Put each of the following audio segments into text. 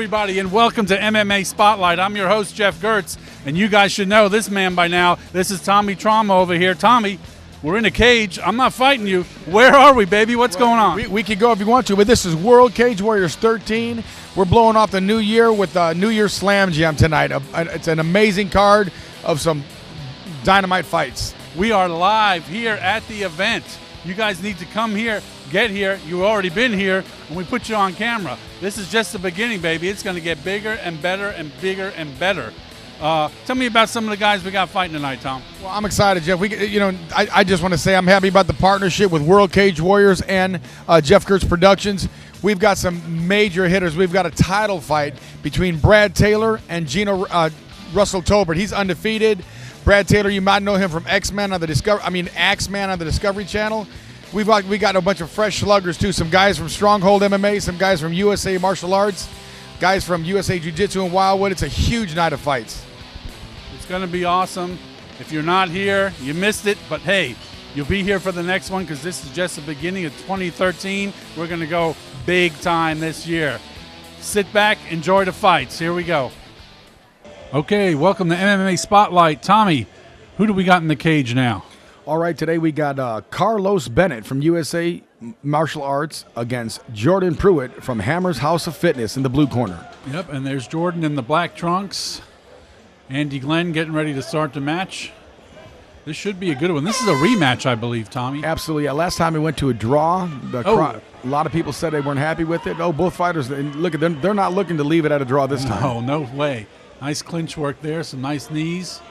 everybody, and welcome to MMA Spotlight. I'm your host, Jeff Gertz, and you guys should know this man by now. This is Tommy Trauma over here. Tommy, we're in a cage. I'm not fighting you. Where are we, baby? What's going on? We can go if you want to, but this is World Cage Warriors 13. We're blowing off the new year with a New Year's Slam Jam tonight. It's an amazing card of some dynamite fights. We are live here at the event. You guys need to come here, get here. You've already been here, and we put you on camera. This is just the beginning, baby. It's going to get bigger and better and bigger and better. Tell me about some of the guys we got fighting tonight, Tom. Well, I'm excited, Jeff. I just want to say I'm happy about the partnership with World Cage Warriors and Jeff Gertz Productions. We've got some major hitters. We've got a title fight between Brad Taylor and Russell Tolbert. He's undefeated. Brad Taylor, you might know him from Axeman on the Discovery Channel. We got a bunch of fresh sluggers too. Some guys from Stronghold MMA, some guys from USA Martial Arts, guys from USA Jiu-Jitsu and Wildwood. It's a huge night of fights. It's going to be awesome. If you're not here, you missed it. But hey, you'll be here for the next one because this is just the beginning of 2013. We're going to go big time this year. Sit back, enjoy the fights. Here we go. Okay, welcome to MMA Spotlight. Tommy, who do we got in the cage now? All right, today we got Carlos Bennett from USA Martial Arts against Jordan Pruitt from Hammer's House of Fitness in the blue corner. Yep, and there's Jordan in the black trunks. Andy Glenn getting ready to start the match. This should be a good one. This is a rematch, I believe, Tommy. Absolutely. Yeah, last time we went to a draw. A lot of people said they weren't happy with it. Oh, both fighters, look at them. They're not looking to leave it at a draw this time. No way. Nice clinch work there, some nice knees.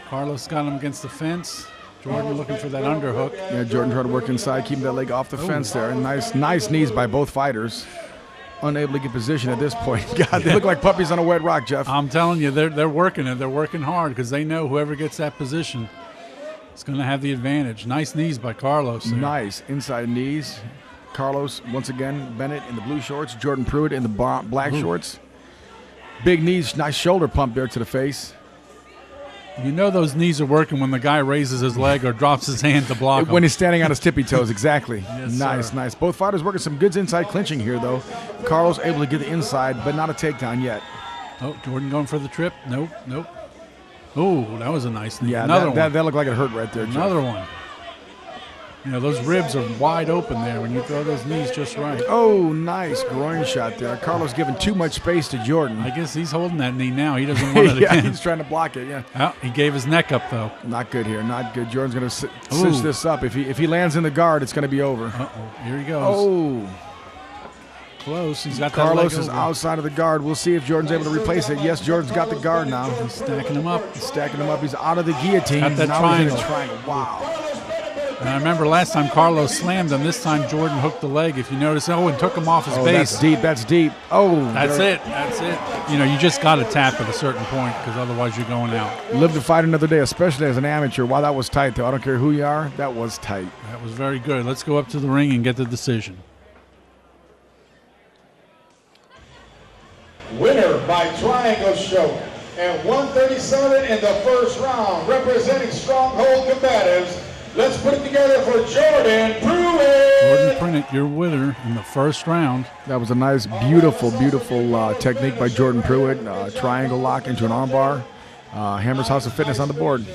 Carlos got him against the fence. Jordan looking for that underhook. Yeah, Jordan trying to work inside, keeping that leg off the fence there. And nice knees by both fighters. Unable to get position at this point. God, they look like puppies on a wet rock, Jeff. I'm telling you, they're working it. They're working hard because they know whoever gets that position is going to have the advantage. Nice knees by Carlos there. Nice inside knees. Carlos, once again, Bennett in the blue shorts. Jordan Pruitt in the black shorts. Big knees, nice shoulder pump there to the face. You know those knees are working when the guy raises his leg or drops his hand to block him. When he's standing on his tippy toes, exactly. Yes, nice, sir. Nice. Both fighters working some good inside clinching here, though. Carlos able to get the inside, but not a takedown yet. Oh, Jordan going for the trip. Nope. Oh, that was a nice knee. Yeah, Another that looked like it hurt right there, Jeff. Another one. You know, those ribs are wide open there when you throw those knees just right. Oh, nice groin shot there. Carlos giving too much space to Jordan. I guess he's holding that knee now. He doesn't want it yeah, again. he's trying to block it, yeah. Oh, he gave his neck up, though. Not good here, not good. Jordan's going to cinch this up. If he lands in the guard, it's going to be over. Uh-oh, here he goes. Oh. Close. He's got Carlos that leg is over. Outside of the guard. We'll see if Jordan's able to replace it. Yes, Jordan's got the guard now. He's stacking him up. He's stacking him up. He's out of the guillotine. Got that now triangle. He's in a triangle. Wow. And I remember last time Carlos slammed him. This time Jordan hooked the leg, if you notice. Oh, and took him off his base. That's deep. Oh. That's it. You know, you just got to tap at a certain point because otherwise you're going out. Live to fight another day, especially as an amateur. Wow, that was tight, though. I don't care who you are. That was tight. That was very good. Let's go up to the ring and get the decision. Winner by triangle choke and 137 in the first round, representing Stronghold Combatives. Let's put it together for Jordan Pruitt. Jordan Pruitt, your winner in the first round. That was a nice, beautiful technique by Jordan Pruitt. Triangle lock into an armbar. Hammer's House of Fitness on the board.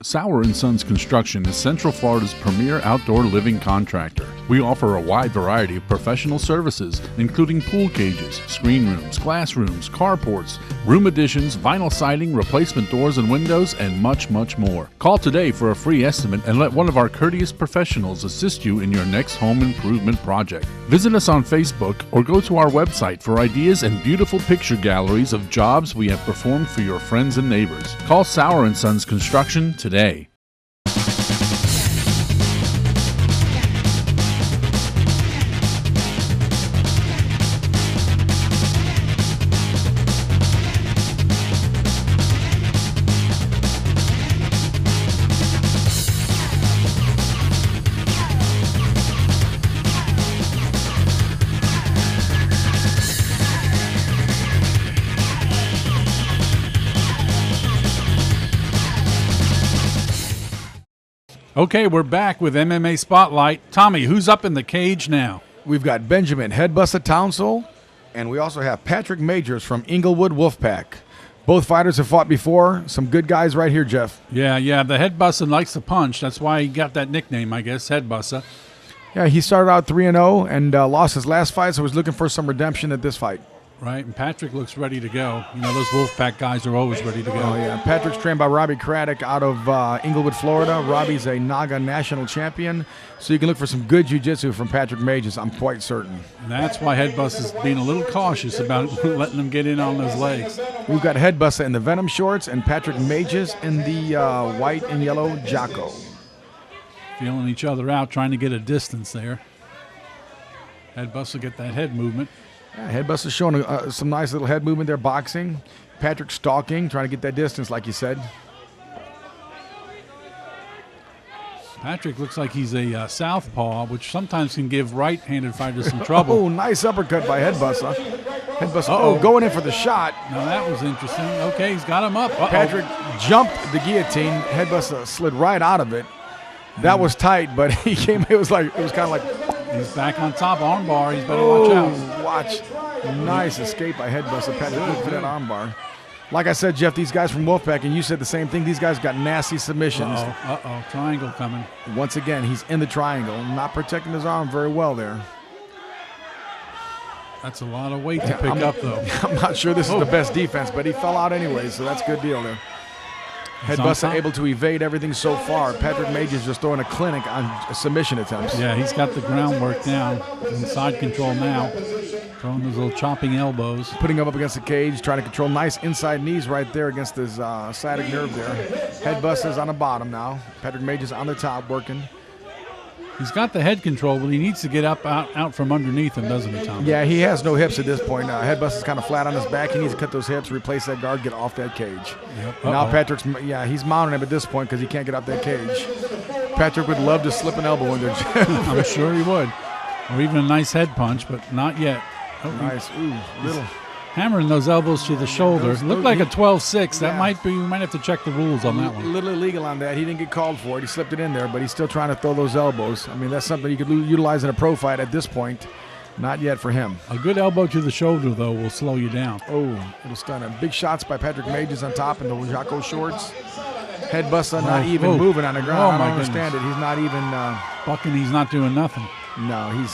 Sauer & Sons Construction is Central Florida's premier outdoor living contractor. We offer a wide variety of professional services, including pool cages, screen rooms, glass rooms, carports, room additions, vinyl siding, replacement doors and windows, and much, much more. Call today for a free estimate and let one of our courteous professionals assist you in your next home improvement project. Visit us on Facebook or go to our website for ideas and beautiful picture galleries of jobs we have performed for your friends and neighbors. Call Sauer & Sons Construction today. Okay, we're back with MMA Spotlight. Tommy, who's up in the cage now? We've got Benjamin Headbuster Townsend And we also have Patrick Majors from Inglewood Wolfpack. Both fighters have fought before. Some good guys right here, Jeff. Yeah. The head buster likes to punch. That's why he got that nickname, I guess, head buster. Yeah, he started out 3-0 and lost his last fight, so he's looking for some redemption at this fight. Right, and Patrick looks ready to go. You know, those Wolfpack guys are always ready to go. Oh, yeah. Patrick's trained by Robbie Craddock out of Inglewood, Florida. Robbie's a Naga national champion, so you can look for some good jiu-jitsu from Patrick Majors, I'm quite certain. And that's why Headbust is being a little cautious about letting them get in on those legs. We've got Headbuster in the Venom shorts and Patrick Majors in the white and yellow Jocko. Feeling each other out, trying to get a distance there. Headbuster get that head movement. Yeah, Headbuster's showing some nice little head movement there, boxing. Patrick stalking, trying to get that distance, like you said. Patrick looks like he's a southpaw, which sometimes can give right-handed fighters some trouble. Oh, nice uppercut by Headbuster. Headbuster, going in for the shot. Now that was interesting. Okay, he's got him up. Patrick jumped the guillotine. Headbuster slid right out of it. That was tight, but he came. It was kind of like. He's back on top, armbar. He's better watch out. Watch. Nice escape by Headbuster. Patrick looking for that armbar. Like I said, Jeff, these guys from Wolfpack, and you said the same thing, these guys got nasty submissions. Uh-oh. Triangle coming. Once again, he's in the triangle, not protecting his arm very well there. That's a lot of weight to pick up, though. I'm not sure this is the best defense, but he fell out anyway, so that's a good deal there. Headbuster able to evade everything so far. Patrick Majors just throwing a clinic on submission attempts. Yeah, he's got the groundwork down. Inside control now. Throwing those little chopping elbows. Putting him up against the cage, trying to control nice inside knees right there against his sciatic nerve there. Headbuster's on the bottom now. Patrick Majors on the top working. He's got the head control, but he needs to get out from underneath him, doesn't he, Tom? Yeah, he has no hips at this point. Headbuster's kind of flat on his back. He needs to cut those hips, replace that guard, get off that cage. Yep. Now Patrick's, he's mounting him at this point because he can't get off that cage. Patrick would love to slip an elbow in there. I'm sure he would. Or even a nice head punch, but not yet. Oh, nice. Ooh, little. Hammering those elbows to the shoulder. Looked like a 12-6. That might be. We might have to check the rules on that one. A little illegal on that. He didn't get called for it. He slipped it in there, but he's still trying to throw those elbows. I mean, that's something you could utilize in a pro fight at this point. Not yet for him. A good elbow to the shoulder, though, will slow you down. Oh, it'll stun him. Big shots by Patrick Majors on top in the Jocko shorts. Headbuster not even moving on the ground. I don't understand it. He's not even bucking. He's not doing nothing. No,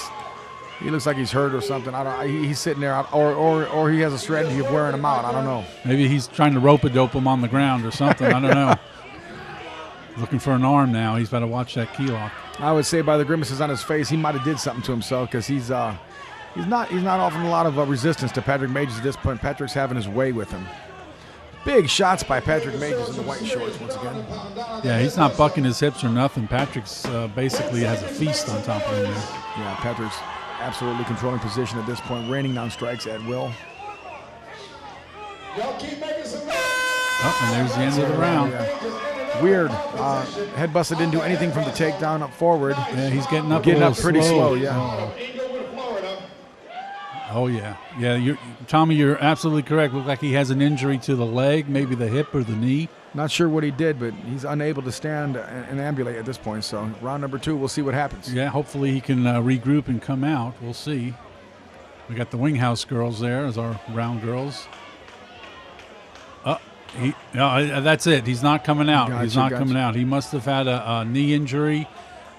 he looks like he's hurt or something. He's sitting there, or he has a strategy of wearing him out. I don't know. Maybe he's trying to rope-a-dope him on the ground or something. I don't know. Looking for an arm now. He's got to watch that key lock. I would say by the grimaces on his face, he might have did something to himself because he's not offering a lot of resistance to Patrick Majors at this point. Patrick's having his way with him. Big shots by Patrick Majors in the white shorts once again. Yeah, he's not bucking his hips or nothing. Patrick's basically has a feast on top of him there. Yeah, Patrick's absolutely controlling position at this point, raining down strikes at will. And there's the end of the round. Yeah. Weird. Headbuster didn't do anything from the takedown up forward. Yeah, he's getting up pretty slow. Yeah. Oh yeah. Tommy, you're absolutely correct. Looked like he has an injury to the leg, maybe the hip or the knee. Not sure what he did, but he's unable to stand and ambulate at this point. So round number 2, we'll see what happens. Yeah, hopefully he can regroup and come out. We'll see. We got the Winghouse girls there as our round girls. That's it. He's not coming out. Coming out. He must have had a knee injury,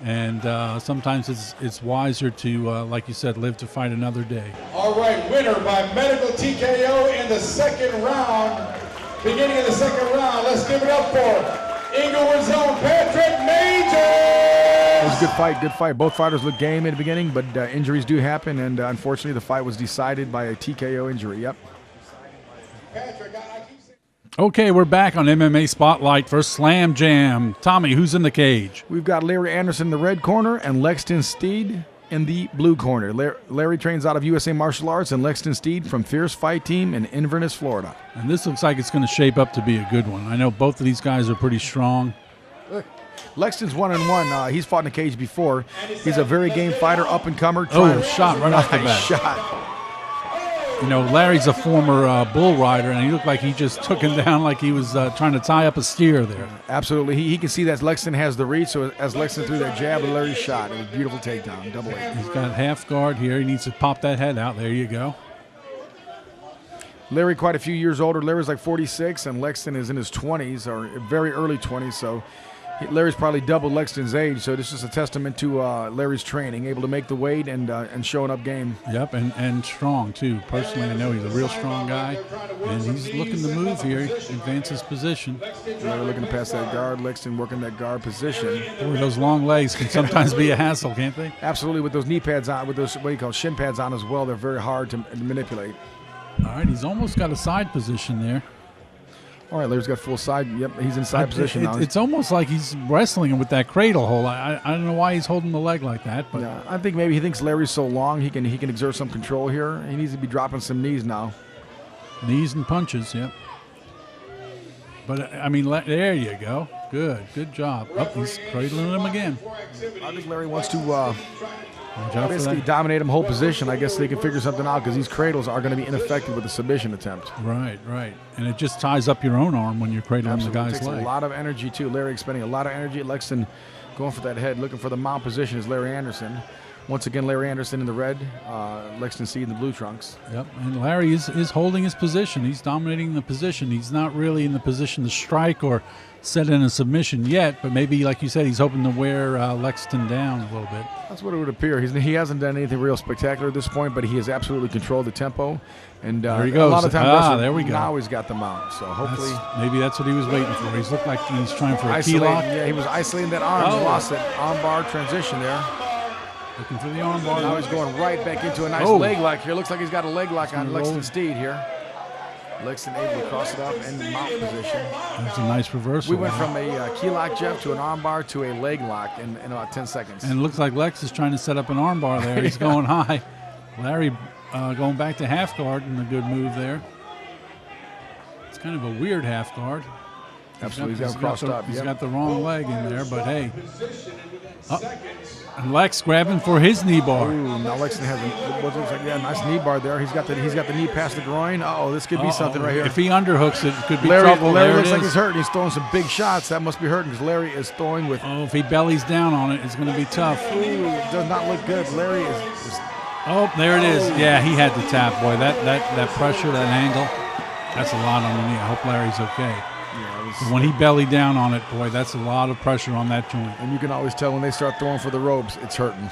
and sometimes it's wiser to, like you said, live to fight another day. All right, winner by medical TKO in the second round. Beginning of the second round, let's give it up for Inglewood's own Patrick Majors. It was a good fight. Both fighters looked game in the beginning, but injuries do happen, and unfortunately the fight was decided by a TKO injury. Yep. Okay, we're back on MMA Spotlight for Slam Jam. Tommy, who's in the cage? We've got Larry Anderson in the red corner and Lexington Steed in the blue corner. Larry trains out of USA Martial Arts, and Lexington Steed from Fierce Fight Team in Inverness, Florida. And this looks like it's going to shape up to be a good one. I know both of these guys are pretty strong. Lexington's 1-1. He's fought in the cage before. He's a very game fighter, up-and-comer. Shot right off the bat. Shot. You know, Larry's a former bull rider, and he looked like he just took him down like he was trying to tie up a steer there. Absolutely. He can see that Lexington has the reach, so as Lexington threw that jab, Larry shot. It was a beautiful takedown, double A. He's got half guard here. He needs to pop that head out. There you go. Larry quite a few years older. Larry's like 46, and Lexington is in his 20s, or very early 20s, so Larry's probably double Lexington's age, so this is a testament to Larry's training, able to make the weight and showing up game. Yep, and strong, too. Personally, I know he's a real strong guy, and he's looking to move here, advance his position. Larry looking to pass that guard, Lexington working that guard position. Boy, those long legs can sometimes be a hassle, can't they? Absolutely, with those knee pads on, with those, what you call shin pads on as well, they're very hard to manipulate. All right, he's almost got a side position there. All right, Larry's got full side. Yep, he's in side position now. It's almost like he's wrestling him with that cradle hold. I don't know why he's holding the leg like that, but yeah, I think maybe he thinks Larry's so long he can exert some control here. He needs to be dropping some knees now. Knees and punches, yep. But I mean, there you go. Good job. Oh, he's cradling him again. I think Larry wants to basically dominate him, hold position. I guess they can figure something out because these cradles are going to be ineffective with the submission attempt. Right. And it just ties up your own arm when you're cradling the guy's leg. It takes a lot of energy, too. Larry expending a lot of energy. Lexington going for that head, looking for the mount position is Larry Anderson. Once again, Larry Anderson in the red, Lexington Steed in the blue trunks. Yep, and Larry is holding his position. He's dominating the position. He's not really in the position to strike or set in a submission yet, but maybe, like you said, he's hoping to wear Lexington down a little bit. That's what it would appear. He hasn't done anything real spectacular at this point, but he has absolutely controlled the tempo. And there he goes. A lot of times, there we go. Now he's got the mount. So hopefully, maybe that's what he was waiting for. He's looked like he's trying for a key lock. Yeah, he was isolating that arm. Oh. Lost that arm bar transition there. Looking for the arm bar. Now he's going right back into a nice leg lock here. Looks like he's got a leg lock on Lexington Steed here. Lexington able to cross it up in mount position. That's a nice reversal. We went from a key lock, Jeff, to an arm bar to a leg lock in about 10 seconds. And it looks like Lex is trying to set up an arm bar there. He's going high. Larry going back to half guard and a good move there. It's kind of a weird half guard. Absolutely, he's got him crossed up. He's got the wrong leg in there, but hey. And Lex grabbing for his knee bar. Ooh, now Lexington has what looks like a nice knee bar there. He's got the knee past the groin. Uh-oh, this could be something right here. If he underhooks it, it could be Larry, trouble. Larry looks like he's hurting. He's throwing some big shots. That must be hurting because Larry is throwing with. Oh, if he bellies down on it, it's going to be tough. Ooh, does not look good. Larry is oh, there it is. Yeah, he had to tap, boy. That pressure, that angle, that's a lot on the knee. I hope Larry's okay. Yeah, when he bellied down on it, boy, that's a lot of pressure on that joint. And you can always tell when they start throwing for the ropes, it's hurting.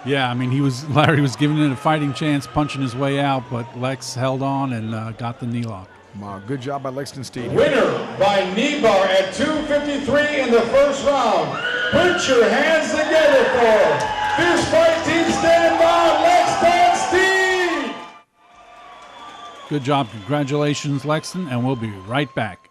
Yeah, I mean, Larry was giving it a fighting chance, punching his way out, but Lex held on and got the knee lock. Wow, good job by Lexington Steed. Winner by knee bar at 2:53 in the first round. Put your hands together for Fierce Fight Team Stand By, Lexington Steed. Good job. Congratulations, Lexington, and we'll be right back.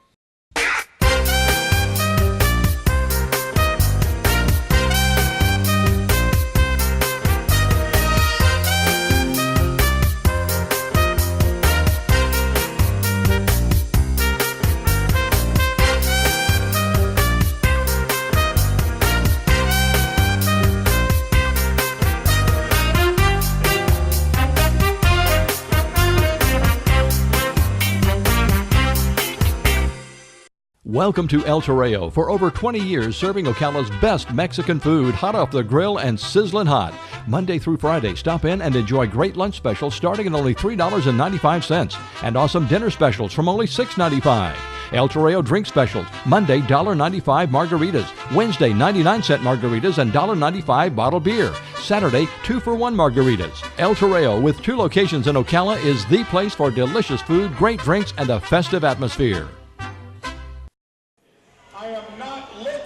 Welcome to El Toreo. For over 20 years, serving Ocala's best Mexican food, hot off the grill and sizzling hot. Monday through Friday, stop in and enjoy great lunch specials starting at only $3.95 and awesome dinner specials from only $6.95. El Toreo drink specials, Monday $1.95 margaritas, Wednesday 99-cent margaritas and $1.95 bottled beer, Saturday 2-for-1 margaritas. El Toreo, with 2 locations in Ocala, is the place for delicious food, great drinks, and a festive atmosphere.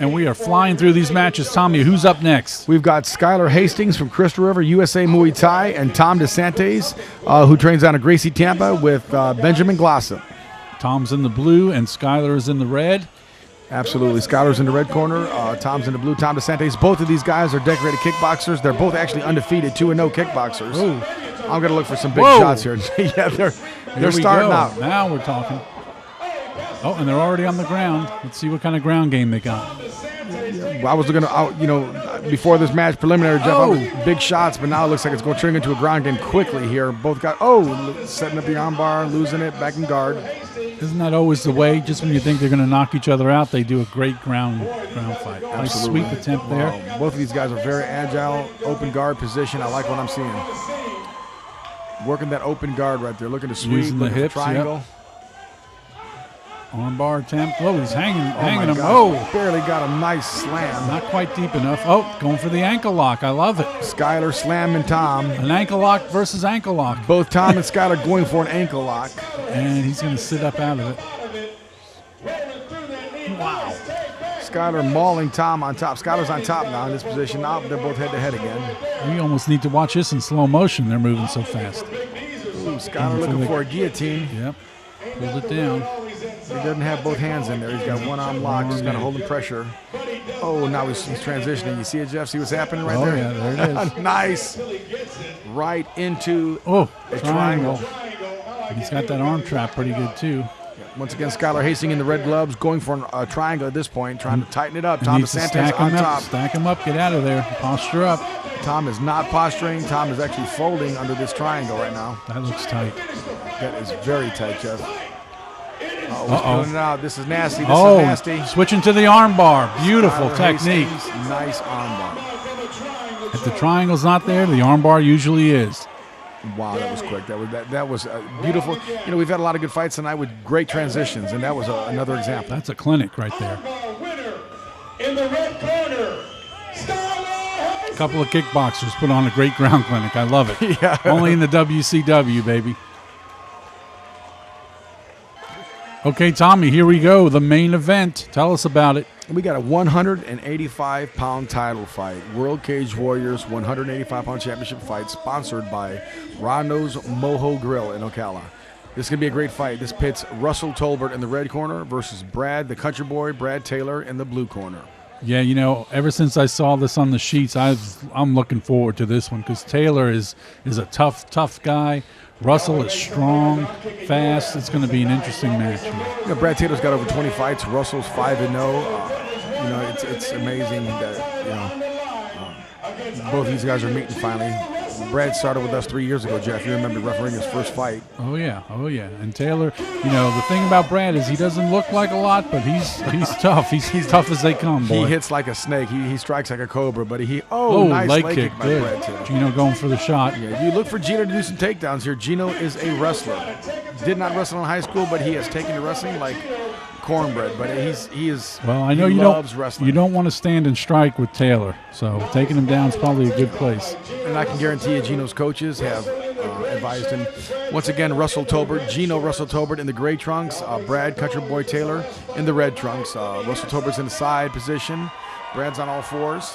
And we are flying through these matches. Tommy, who's up next? We've got Skylar Hastings from Crystal River, USA Muay Thai, and Tom DeSantis, who trains down at Gracie, Tampa, with Benjamin Glossop. Tom's in the blue and Skylar is in the red. Absolutely. Skylar's in the red corner. Tom's in the blue. Tom DeSantis. Both of these guys are decorated kickboxers. They're both actually undefeated, 2-0 kickboxers. Ooh. I'm going to look for some big shots here. Yeah, they're starting out. Now we're talking. Oh, and they're already on the ground. Let's see what kind of ground game they got. I was looking to, before this match preliminary, Jeff, big shots, but now it looks like it's going to turn into a ground game quickly here. Both got, setting up the arm bar, losing it, back in guard. Isn't that always the way? Just when you think they're going to knock each other out, they do a great ground fight. Nice sweep attempt there. Wow. Both of these guys are very agile, open guard position. I like what I'm seeing. Working that open guard right there, looking to sweep, Using the looking for hips, triangle. yep. Armbar attempt. Oh, he's hanging my him. gosh, Oh, barely got a nice slam. not quite deep enough. Oh, going for the ankle lock. I love it. Skyler slamming Tom. An ankle lock versus ankle lock. Both Tom and Skyler going for an ankle lock. And he's going to sit up out of it. Wow. Skyler mauling Tom on top. Skyler's on top now in this position. Now they're both head-to-head again. We almost need to watch this in slow motion. They're moving so fast. Ooh, Skyler looking for a guillotine. Yep. Pulled it down. He doesn't have both hands in there. He's got one arm locked. He's got to hold the pressure. Oh, now he's transitioning. You see it, Jeff? See what's happening right there? Oh, yeah, there it is. Nice. Right into a triangle. He's got that arm trap pretty good, too. Once again, Skyler Hastings in the red gloves, going for a triangle at this point, trying to tighten it up. He Tom needs to DeSantis stack on him up, top. stack him up, get out of there, posture up. Tom is not posturing. Tom is actually folding under this triangle right now. That looks tight. That is very tight, Jeff. Uh-oh. Pulling it out. This is nasty. This Oh, is nasty. switching to the arm bar. Beautiful Skyler technique. Hastings, nice arm bar. If the triangle's not there, the arm bar usually is. Wow, that was quick. That was beautiful. You know, we've had a lot of good fights tonight with great transitions, and that was another example. That's a clinic right there. In the red corner, A couple of kickboxers put on a great ground clinic. I love it. Yeah. Only in the WCW, baby. Okay, Tommy, here we go. The main event. Tell us about it. We got a 185-pound title fight. World Cage Warriors 185-pound championship fight sponsored by Rondo's Mojo Grill in Ocala. This is going to be a great fight. This pits Russell Tolbert in the red corner versus Brad, the country boy, Brad Taylor in the blue corner. Yeah, you know, ever since I saw this on the sheets, I'm looking forward to this one because Taylor is a tough guy. Russell is strong, fast. It's going to be an interesting match. You know, Brad Taylor's got over 20 fights. Russell's 5-0. You know, it's amazing that both these guys are meeting finally. Brad started with us 3 years ago, Jeff. You remember refereeing his first fight. Oh yeah. And Taylor, you know, the thing about Brad is he doesn't look like a lot, but he's tough. He's tough as they come, boy. He hits like a snake. He strikes like a cobra, but nice leg leg kick by good. Brad Taylor. Gino going for the shot. Yeah, you look for Gino to do some takedowns here. Gino is a wrestler. Did not wrestle in high school, but he has taken to wrestling like cornbread. But he is. Well, I know he you loves wrestling. You don't want to stand and strike with Taylor, so taking him down is probably a good place. And I can guarantee you, Gino's coaches have advised him. Once again, Russell Tolbert, Gino Russell Tolbert in the gray trunks, Brad Country Boy Taylor in the red trunks. Russell Tolbert's in the side position. Brad's on all fours.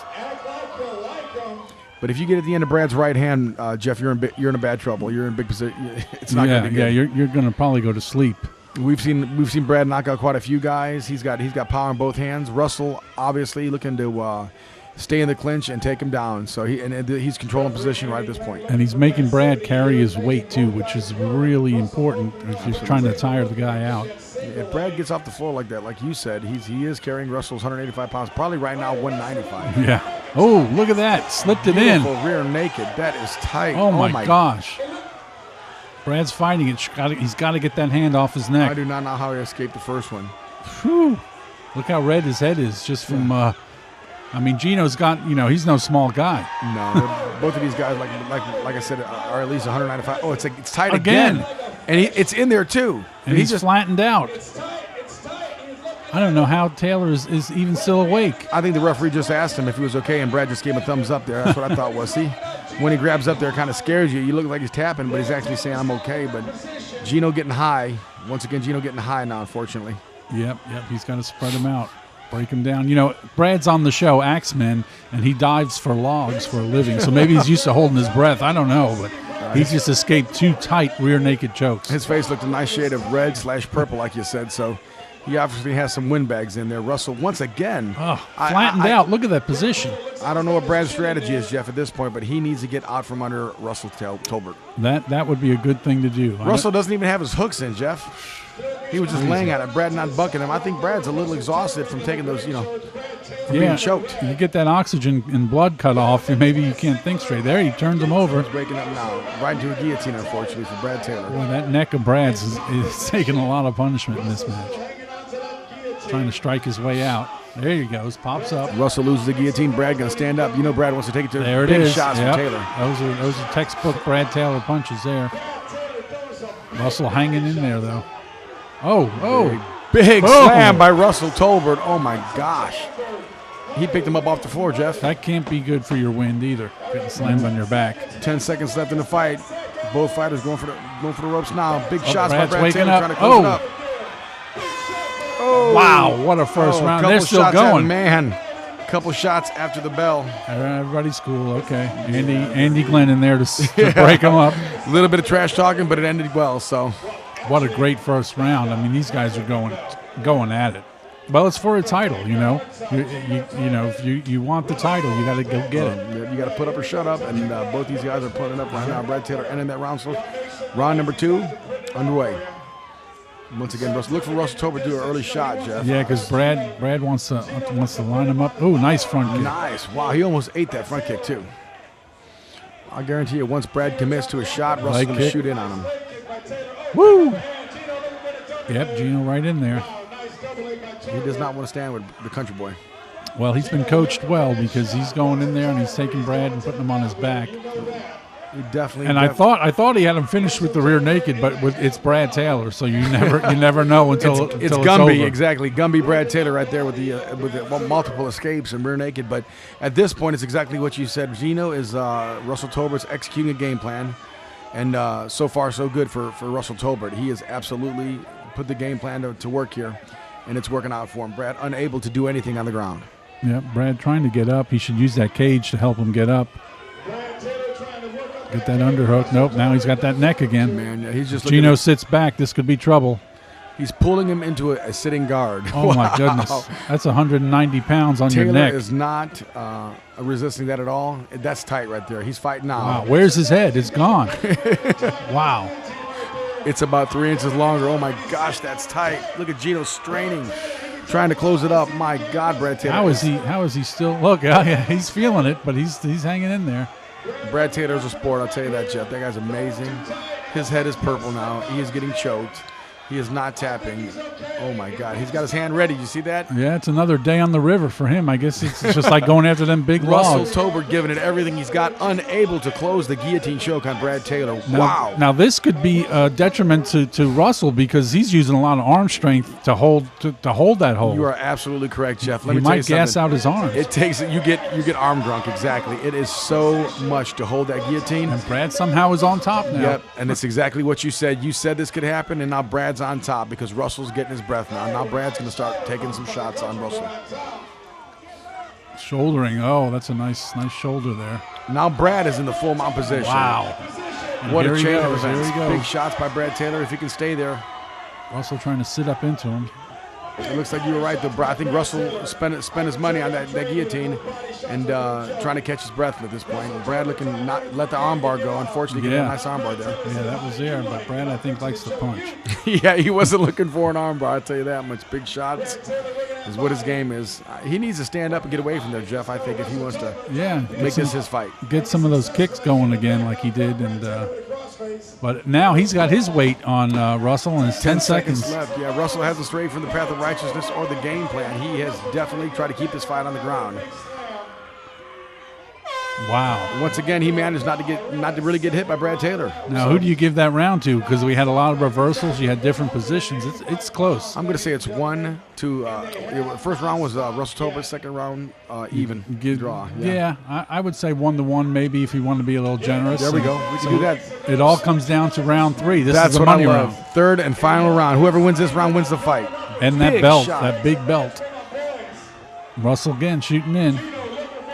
But if you get at the end of Brad's right hand, Jeff, you're in bad trouble. You're in big position. It's not going to be good. Yeah, you're going to probably go to sleep. We've seen Brad knock out quite a few guys. He's got power in both hands. Russell obviously looking to stay in the clinch and take him down. So he's controlling position right at this point. And he's making Brad carry his weight too, which is really important if he's trying to tire the guy out. If Brad gets off the floor like that, like you said, he is carrying Russell's 185 pounds, probably right now 195. Yeah. Oh, look at that. Slipped it in. Beautiful rear naked. That is tight. Oh my gosh. Brad's fighting it. He's got to get that hand off his neck. I do not know how he escaped the first one. Whew. Look how red his head is just from Gino's got, he's no small guy. No, both of these guys, like I said, are at least 195. Oh, it's tight again. And it's in there too. And he's just flattened out. I don't know how Taylor is even still awake. I think the referee just asked him if he was okay, and Brad just gave him a thumbs up there. That's what I thought was. See, when he grabs up there, it kind of scares you. You look like he's tapping, but he's actually saying, I'm okay. But Gino getting high. Once again, Gino getting high now, unfortunately. Yep. He's got to spread him out. Break him down. Brad's on the show, Axeman, and he dives for logs for a living. So maybe he's used to holding his breath. I don't know, but he just escaped 2 tight rear naked chokes. His face looked a nice shade of red/purple, like you said. So he obviously has some windbags in there. Russell, once again, flattened out. Look at that position. I don't know what Brad's strategy is, Jeff, at this point, but he needs to get out from under Russell Tolbert. That would be a good thing to do. Russell doesn't even have his hooks in, Jeff. He was just laying at it. Brad not bucking him. I think Brad's a little exhausted from taking those, from being choked. You get that oxygen and blood cut off, and maybe you can't think straight. There, he turns him over. He's waking up now. Right into a guillotine, unfortunately, for Brad Taylor. Boy, that neck of Brad's is taking a lot of punishment in this match. trying to strike his way out. There he goes, pops up. Russell loses the guillotine. Brad going to stand up. You know Brad wants to take it to there. It big is. shots from Taylor. Those are textbook Brad Taylor punches there. Russell hanging in there though. Big slam by Russell Tolbert. Oh my gosh. He picked him up off the floor, Jeff. That can't be good for your wind either. Getting slammed on your back. 10 seconds left in the fight. Both fighters going for the ropes now. Big shots by Brad's Brad waking Taylor up. trying to close it up. Oh. Wow, what a first round. They're still going. Couple shots after the bell. Everybody's cool. Okay. Andy Glenn in there to break them up. A little bit of trash talking, but it ended well. So, what a great first round. I mean, these guys are going at it. Well, it's for a title, you know. If you want the title, you got to go get it. You got to put up or shut up, and both these guys are putting up right now. Brad Taylor ending that round. So, round number 2 underway. Once again, look for Russell Tolbert to do an early shot, Jeff. Yeah, because Brad wants to line him up. Oh, nice front kick. Nice. Wow, he almost ate that front kick too. I guarantee you, once Brad commits to a shot, Russell's going to shoot in on him. Woo! Yep, Gino right in there. He does not want to stand with the country boy. Well, he's been coached well because he's going in there and he's taking Brad and putting him on his back. He definitely. And I thought he had him finished with the rear naked, but it's Brad Taylor, so you never know until it's Gumby, over. exactly. Gumby Brad Taylor right there with the multiple escapes and rear naked. But at this point, it's exactly what you said. Gino is Russell Tolbert's executing a game plan, and so far so good for Russell Tolbert. He has absolutely put the game plan to work here, and it's working out for him. Brad unable to do anything on the ground. Yeah, Brad trying to get up. He should use that cage to help him get up. Get that underhook. Nope, now he's got that neck again. Man, yeah, he's just Gino sits back. This could be trouble. He's pulling him into a sitting guard. Oh, my goodness. That's 190 pounds on your neck. Taylor is not resisting that at all. That's tight right there. He's fighting now. Wow, where's his head? It's gone. Wow. It's about 3 inches longer. Oh, my gosh, that's tight. Look at Gino straining, trying to close it up. My God, Brad Taylor. How is he still? Look, yeah, he's feeling it, but he's hanging in there. Brad Taylor's a sport, I'll tell you that, Jeff. That guy's amazing. His head is purple now. He is getting choked. He is not tapping. Oh, my God. He's got his hand ready. You see that? Yeah, it's another day on the river for him. I guess it's just like going after them big logs. Russell Tolbert giving it everything he's got, unable to close the guillotine choke on Brad Taylor. Wow. Now this could be a detriment to Russell because he's using a lot of arm strength to hold that hold. You are absolutely correct, Jeff. He might gas out his arms. It takes you get arm drunk, exactly. It is so much to hold that guillotine. And Brad somehow is on top now. Yep, and it's exactly what you said. You said this could happen, and now Brad's on top because Russell's getting his breath now. Now Brad's going to start taking some shots on Russell. Shouldering. Oh, that's a nice shoulder there. Now Brad is in the full mount position. Wow. What a chain of Here events. he goes. Big shots by Brad Taylor if he can stay there. Russell trying to sit up into him. It looks like you were right, though. I think Russell spent his money on that guillotine and trying to catch his breath at this point. Brad looking not let the arm bar go. Unfortunately, he got a nice arm bar there. Yeah, that was there, but Brad, I think, likes to punch. Yeah, he wasn't looking for an arm bar, I'll tell you that much. Big shots is what his game is. He needs to stand up and get away from there, Jeff, I think, if he wants to make this his fight. Get some of those kicks going again like he did. But now he's got his weight on Russell, and it's 10 seconds left. Yeah, Russell hasn't strayed from the path of righteousness or the game plan. He has definitely tried to keep this fight on the ground. Wow. Once again, he managed not to really get hit by Brad Taylor. Now, who do you give that round to? Because we had a lot of reversals. You had different positions. It's close. I'm going to say it's 1-2. First round was Russell Tolbert. Second round, even draw. Yeah, I would say 1-1 maybe if you want to be a little generous. There we go. We can do that. It all comes down to round 3. That's is a what money I love. round. Third and final round. Whoever wins this round wins the fight. And that belt, that big belt. Russell again shooting in.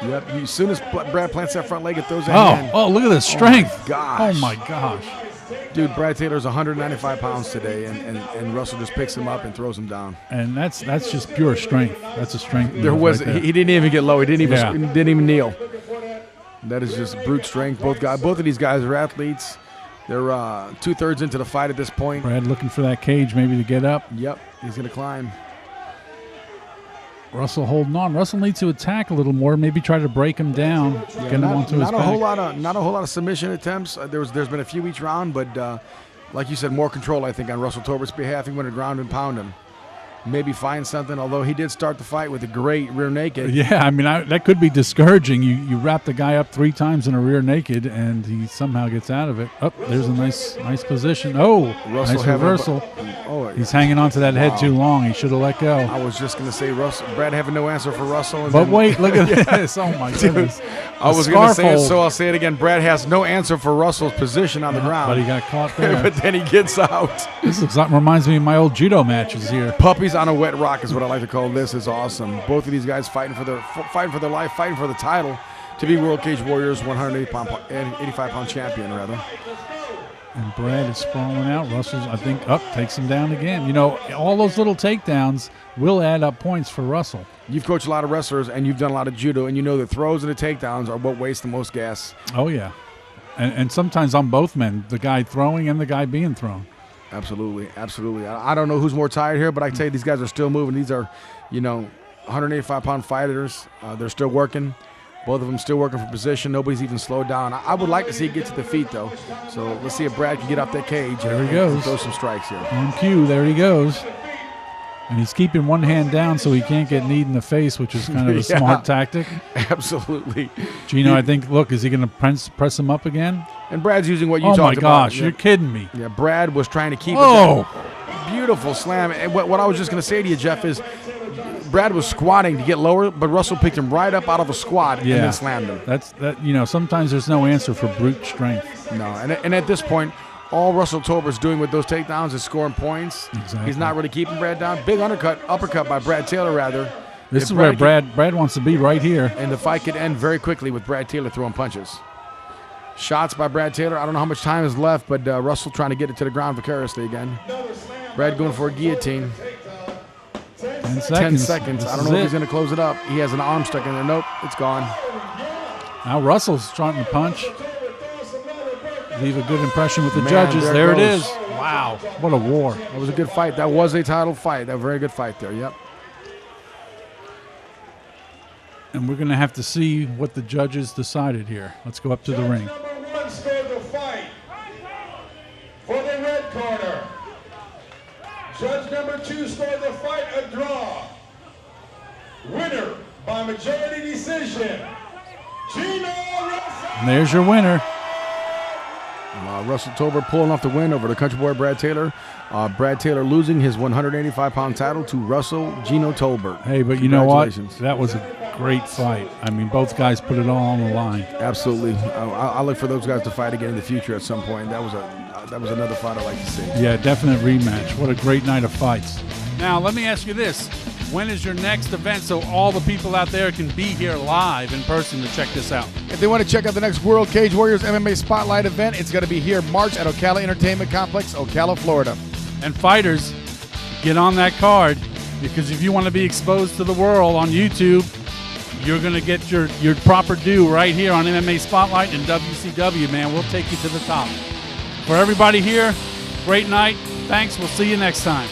Yep. As soon as Brad plants that front leg, it throws that hand. Oh, look at this strength. Oh my gosh. Dude, Brad Taylor's 195 pounds today, and Russell just picks him up and throws him down. And that's just pure strength. That's a strength. There was right there. He didn't even get low. He didn't even kneel. That is just brute strength. Both of these guys are athletes. They're 2/3 into the fight at this point. Brad looking for that cage maybe to get up. Yep, he's going to climb. Russell holding on. Russell needs to attack a little more. Maybe try to break him down. Yeah, get him onto his back. Not a whole lot of submission attempts. There's been a few each round, but like you said, more control I think on Russell Tolbert's behalf. He went to ground and pound him. maybe find something, although he did start the fight with a great rear naked. Yeah, I mean, that could be discouraging. You wrap the guy up 3 times in a rear naked, and he somehow gets out of it. Oh, there's a nice position. Oh, Russell nice reversal. He's hanging on to that head too long. He should have let go. I was just going to say, Brad having no answer for Russell. But wait, look at this. Oh, my goodness. I was going to say it, so I'll say it again. Brad has no answer for Russell's position on the ground. But he got caught there. But then he gets out. This reminds me of my old judo matches here. Puppies on a wet rock is what I like to call this. Is awesome. Both of these guys fighting for their life, fighting for the title to be World Cage Warriors 185-pound champion, rather. And Brad is sprawling out. Russell's, I think, takes him down again. You know, all those little takedowns will add up points for Russell. You've coached a lot of wrestlers, and you've done a lot of judo, and you know the throws and the takedowns are what waste the most gas. Oh, yeah. And sometimes on both men, the guy throwing and the guy being thrown. Absolutely, absolutely. I don't know who's more tired here, but I can tell you these guys are still moving. These are, 185-pound fighters. They're still working. Both of them still working for position. Nobody's even slowed down. I would like to see it get to the feet, though. So let's see if Brad can get off that cage. There he goes. Throw some strikes here. On cue, there he goes. And he's keeping one hand down so he can't get kneed in the face, which is kind of a smart tactic. Absolutely. Gino, I think, look, is he going to press him up again? And Brad's using what you talked about. Oh, my gosh, you're kidding me. Yeah, Brad was trying to keep it. Beautiful slam. And what I was just going to say to you, Jeff, is Brad was squatting to get lower, but Russell picked him right up out of a squat and then slammed him. Sometimes there's no answer for brute strength. No, and at this point, all Russell Tober's doing with those takedowns is scoring points. Exactly. He's not really keeping Brad down. Big uppercut by Brad Taylor, rather. This is where Brad wants to be, right here. And the fight could end very quickly with Brad Taylor throwing punches. Shots by Brad Taylor. I don't know how much time is left, but Russell trying to get it to the ground vicariously again. Brad going for a guillotine. 10 seconds. 10 seconds. I don't know if he's going to close it up. He has an arm stuck in there. Nope, it's gone. Now Russell's trying to punch. Leave a good impression with the judges. There it is. Wow. What a war. That was a good fight. That was a title fight. That was a very good fight there. Yep. And we're going to have to see what the judges decided here. Let's go up to the ring. Number 1 scored the fight. For the red corner, judge number 2 scored the fight a draw. Winner by majority decision, Gino Russell. And there's your winner. Russell Tober pulling off the win over the country boy Brad Taylor. Brad Taylor losing his 185-pound title to Russell Gino Tolbert. Hey, but you know what? That was a great fight. I mean, both guys put it all on the line. Absolutely. I look for those guys to fight again in the future at some point. That was another fight I'd like to see. Yeah, definite rematch. What a great night of fights. Now, let me ask you this. When is your next event so all the people out there can be here live in person to check this out? If they want to check out the next World Cage Warriors MMA Spotlight event, it's going to be here March at Ocala Entertainment Complex, Ocala, Florida. And fighters, get on that card, because if you want to be exposed to the world on YouTube, you're going to get your proper due right here on MMA Spotlight and WCW, man. We'll take you to the top. For everybody here, great night. Thanks. We'll see you next time.